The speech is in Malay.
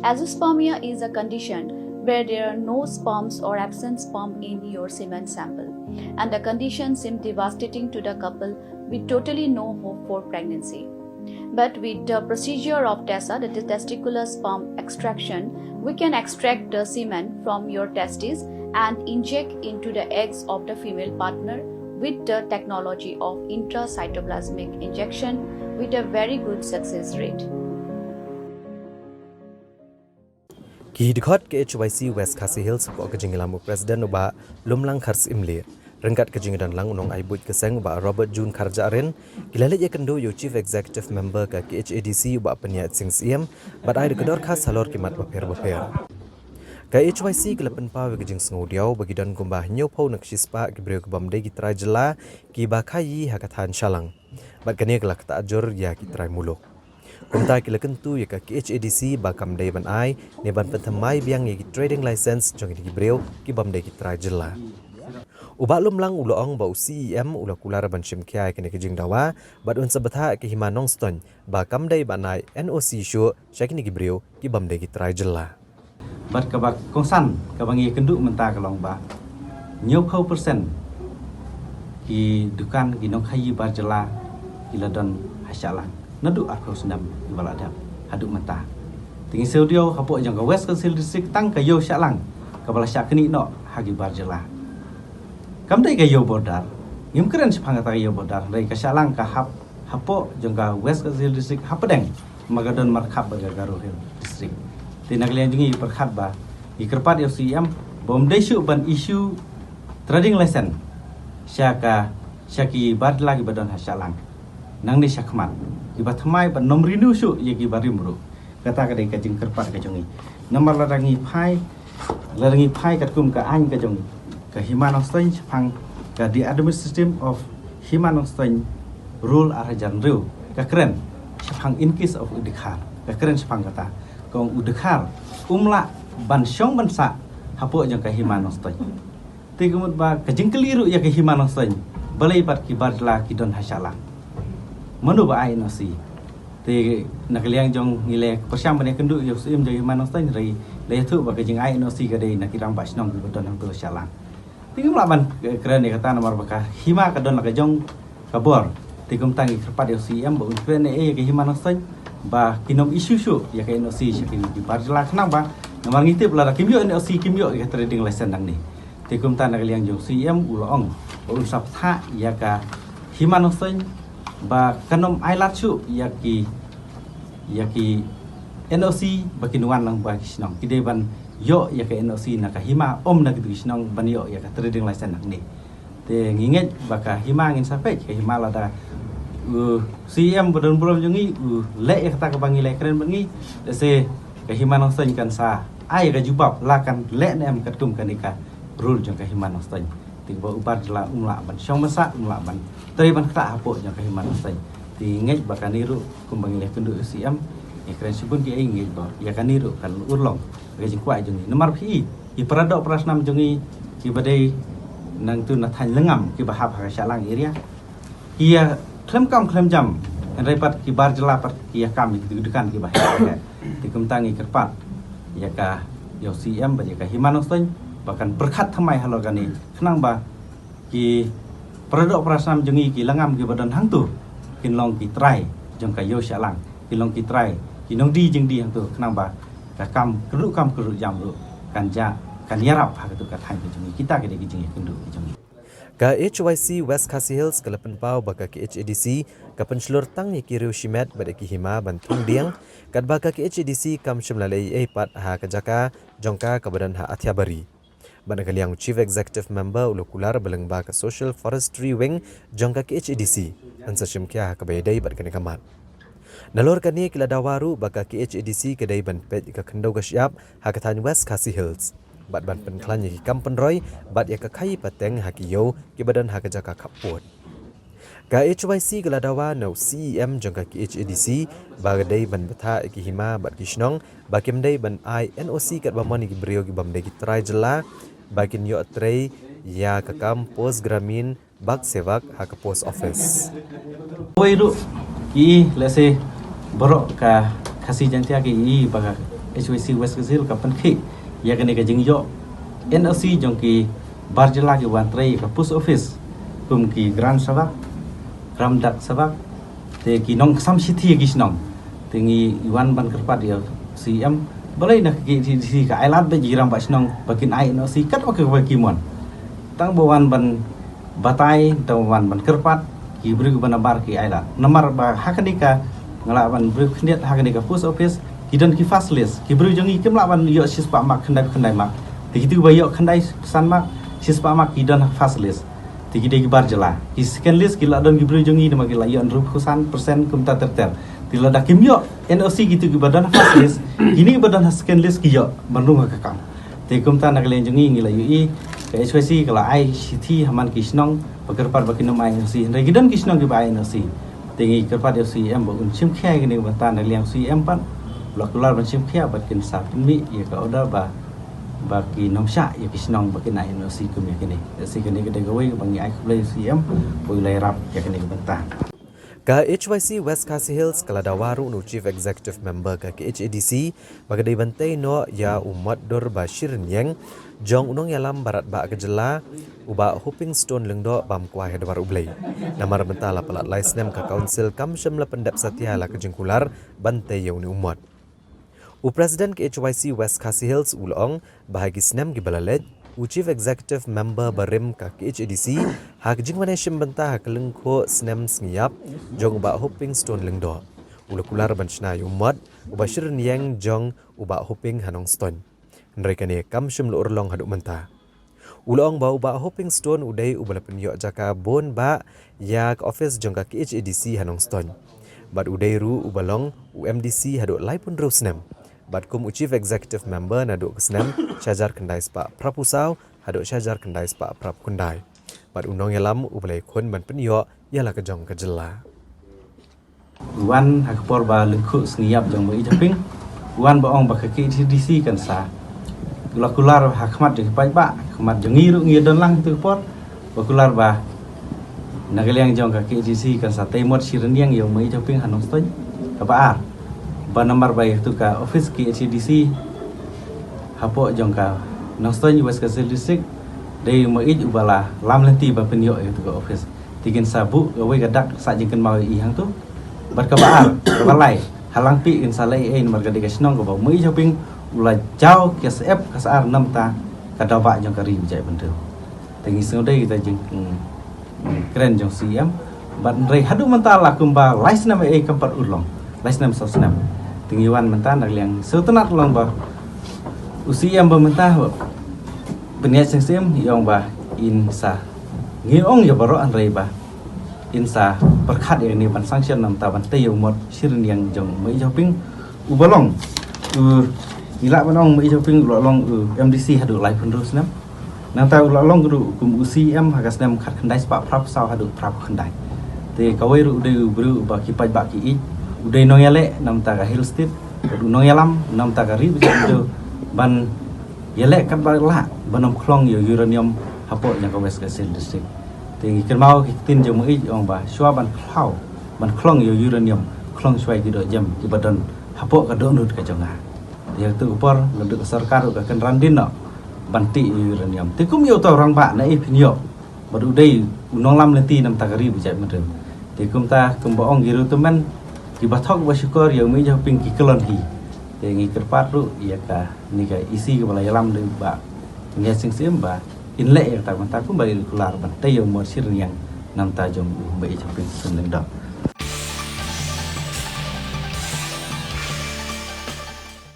Azoospermia is a condition where there are no sperms or absent sperm in your semen sample, and the condition seems devastating to the couple with totally no hope for pregnancy. But with the procedure of TESA, that is testicular sperm extraction, we can extract the semen from your testes and inject into the eggs of the female partner with the technology of intracytoplasmic injection with a very good success rate. Ki dikhot ke HYC West Khasi Hills ko kejingilamu Presiden uba lumlang khars imli rengkat kejingidan lang unong aibut keseng uba Robert June Kharjaren kilale ye kendo yo Chief Executive Member ka KHADC uba peniat sing siem bat ai dekedor khas salor kimat baper ka HYC kelapen pa we kejing sengudiau bagi dan kumbah nyau pau nak sispa gibreu kebam de gitrai jela ki bakayi hakathan shalang bat kania kelak ta ajur ya kitrai muluk Kumta kila kentu ya ka KHADC bakam day ban ai ne ban pentamai biang ye trading license jong di breu ki bam day kitrai jela. Uba lumlang uloong ba CEM ula kular ban shimkia kene kijing dawa bat un sabatha ke himanong ston bakam day ban ai NOC shu shakini ki breu ki bam day kitrai jela. Bat ka bak kongsan ka bangi kenduk menta kalong ba. Nyau khau persen ki dukan ki nong khayi bar jela ila don hasyalang. Naduk aku senam ibaladap haduk mata tinggi saudio kapok jang ka West Council District tang ka yo syalang ka bala syak kini no hagi barjela kam dai ka yo bodar ngim keren sepanga ta yo bodar dai ka syalang ka hapok jang ka West Council District hapadeng magadon markhab baga Garo Hill District tinagalian jungi perkhat ba ikerpat yo CM bom desu ban isu trading license syaki badla gi badon hasyalang nang ni syakmat iba thamai ban nom rinu su ye ki bari muru kata ka dei ka jing kerpat ka jongi namar larangi phai kat kum ka an ka jong ka himanosteng phang ka the administration of himanosteng rule arajan ru ka keren phang in case of udikhar ka keren phang kata kong udikhar umla ban syong ban sa hapo jong ka himanosteng ti kumut ba ka jing keliru ye ka himanosteng balai pat ki badla ki don hasala manu ba ai no si te nakaliang jong ngile persiam bane kendu yo sim jai manos tan ri le thu ba ke jing ai no si ka dei nakirang ba snong bi don hang tu salang tingum la ban keren ne kata nomor baka hima ka don la ka jong ka bor te kum tangi kerpat yo si am ba un keren e ke hima no tan ba kinom isu su ya ke no si shi bi par la knang ba nomor ngitip la kim yo no si kim yo ke trading license dang ni te kum tan nakaliang jong si am ulong ba un sap tha ya ka hima no tan ba kanom ailat su yaki NOC bakinuan lang ba kisnong kide ban yo yaki NOC nakahima om nak kisnong ban yo yaka trading license nak ni te nginget baka hima ngin sapek ke hima lada CM bodon bolom jungi le kata ka bangi le keren bangi se ke hima nong sen kan sa ai ka jubab lakan le nem katum kanika rule jong ke hima nong sen tiba ubar jela umla ban syong masak umla ban teri ban kata hapo jong ke himan sai ti ngej bakaniru kumbang le kendu siam e keren sibun ki ai ngej ba ya kaniru kan urlong ge jing kwai jungi nomor pi i paradok prasnam jungi ki badai nang tu na than lengam ki bahap ha salang area ia klem kam klem jam andai pat ki bar jela pat ki kam ki dukan ki bahap ti kum tangi kerpat ya ka yo siam ba ya ka himan sai bahkan berkat thamai halo gani kenang ba ki paradok prasam jengi ki langam ki badan hang tu kin long ki trai jong ka yo syalang ki long ki trai ki nong di jeng di hang tu kenang ba ka kam keru jam lu kan ja kan yarap ha tu ka thai ki jengi kita ke ki jengi kendu jengi ka HYC West Khasi Hills kalapan pau baka KHADC kapan slur tang ye ki riu shimet bada ki hima bantung diang kat baka KHADC kam shimlalai e pat ha ka jaka jongka ka badan ha athiabari Banakaliang Chief Executive Member ulukular belengba ke Social Forestry Wing jangka ke HADC ansa shimkia ka bayadai bat kene kamat nalor kani kila dawaru baka ke HADC kedai ban pet ka kendau ka syap hakatan West Khasi Hills bat ban penklan ki kampen roy bat ya ka khai pateng hakiyo ki badan hakajaka kaput ka HYC kila dawa no CEM jangka ke HADC bagadai ban betha ki hima bat kisnong bakim dai ban NOC kat bamani ki brio ki bamdai ki trai jela bakin yo trei ya ke kampus Gramin Bak Sevak ha ke post office. Woi ru i lese borok ka khasi jantia ki i baga HYC West Kazil kapan ki ya kene ka jing yo NLC jong ki barjala ki wan trai ka post office kum ki grand sabak ram dak sabak te ki nong sam city ki snong te ngi wan ban kerpat ya CM boleh nak ki ka ailat be jiram ba snong bakin ai NLC kat wa ka ki mon tang bawan ban batai tawan ban kerpat ki beri ban bar ki ailat nomor ba hakanika ngalaban beri khniat hakanika post office ki don ki fast list ki beri jongi kim laban yo sispa mak khandai mak te ki ba yo khandai pesan mak sispa mak ki don fast list te ki de ki bar jela ki second list ki la don ki beri jongi nama ki la yo rup kusan persen kum ta terter ti la da kim yo NOC gitu ki badan fast list kini badan second list ki yo bandung ka kam te kum ta nak len jongi ngi la yo i ke HYC kala ai city haman ki snong pakerpat bakin nomai NOC regidan ki snong ki ba NOC tingi kerpat CM ba un chim khai ki ni ba ta nak liang CM pan lokular ban chim khai bakin sa mi ya ka oda ba baki nom sha ya ki snong bakin ai NOC kum ya kini si kini ke de gawai bangi ai ku CM poi lai rap ya kini benta Ka HYC West Khasi Hills Kaladawaru no Chief Executive Member ka HADC bagadai bantai no ya umat dor Bashir Nyeng jong unong yalam barat ba kejela uba Hopping Stone lengdo bam kuah hedwar ublay namar bentala pelat laisnem ka council kamsyam la pendap satya la kejengkular bantai yauni umat u President ke HYC West Khasi Hills ulong bahagi snem gibalalej u Chief Executive Member barim ka HADC hak jingwane shimbenta hak lengko snem sngiyap jong uba Hopping Stone lengdo ulukular banchna umat uba Bashir Nyeng jong uba Hopping Hanong Stone mereka ni kamsyum lu urlong haduk mentah. Ulong bau ba Hopping Stone udai ubala penyok jaka bon ba yak office jongka HADC Hanong Stone. Bad udai ru ubalong UMDC haduk lai pun rusnem. Bad kum Chief Executive Member naduk kesnem syajar kendai spa prapusau haduk syajar kendai spa prap kundai. Bad unong yalam ubalai kun ban penyok ialah kejong kejela. Wan hakpor ba lengkuk sengiyap jong mai japing. Wan ba ong ba ke HADC kan sa lakular hakmat di pai ba khmat jongi ru ngi don lang tu pot lakular ba nagaliang jong ka KGC kan sa temot sireniang yo mai joping Hanong Stone ka ba ba nomor ba tu ka office KGC hapo jong ka Hanong Stone West Kazil District dei mai ubala lam lenti ba penyo tu ka office tigin sabu gawe gadak sa jingken mau i hang tu bar ka ba balai halang pi in salai ein marga de kasnong ka ba mai joping ulah jauh KSF kasar 6 ta kadawa jong kari bijai bentu tengi sengdai kita jeng keren jong CM ban rei hadu mentala kumba laisna me kampat ulong laisna sosnam tengi wan mentan nak liang setenat long ba UCM ba mentah beniat CM yong ba insa ngiong ya baro an rei ba insa perkhat yang ni ban sanction 6 ta ban tayong mod sirin yang jong mai joping ubalong Ila manong mai joping ulong MDC hadu lai pun terus nam. Nang ta ulong guru kum UCM hagas nam khat khandai spa prap saw hadu prap khandai. Te kawai ru udai bru ba ki paj ba ki udai nong yale nam ta ka Hill State nong yalam nam ta ka ri jo ban yale kat ba la banom khlong yo uranium hapo yang ka West Kazil District. Te ken mau ki tin jo mai ong ba shwa ban khlau ban khlong yo uranium khlong swai ki do jam ki badan hapo ka do nut ka jonga. Dia tu upar leduk sarkar ka kan randin no banti uranium te kum yo ta orang ba na pinyo baru dei unong lam lenti nam takari bijak medem te kum ta kum boong giru teman ki bathok ba syukur yo mi joping ki kelon hi te ngi kerpat ru ya ka ni ka isi ka bala yalam de ba ngi sing sim ba in le ya ta kum bali kular ban te yo mo sir yang nam ta jom ba joping sun dok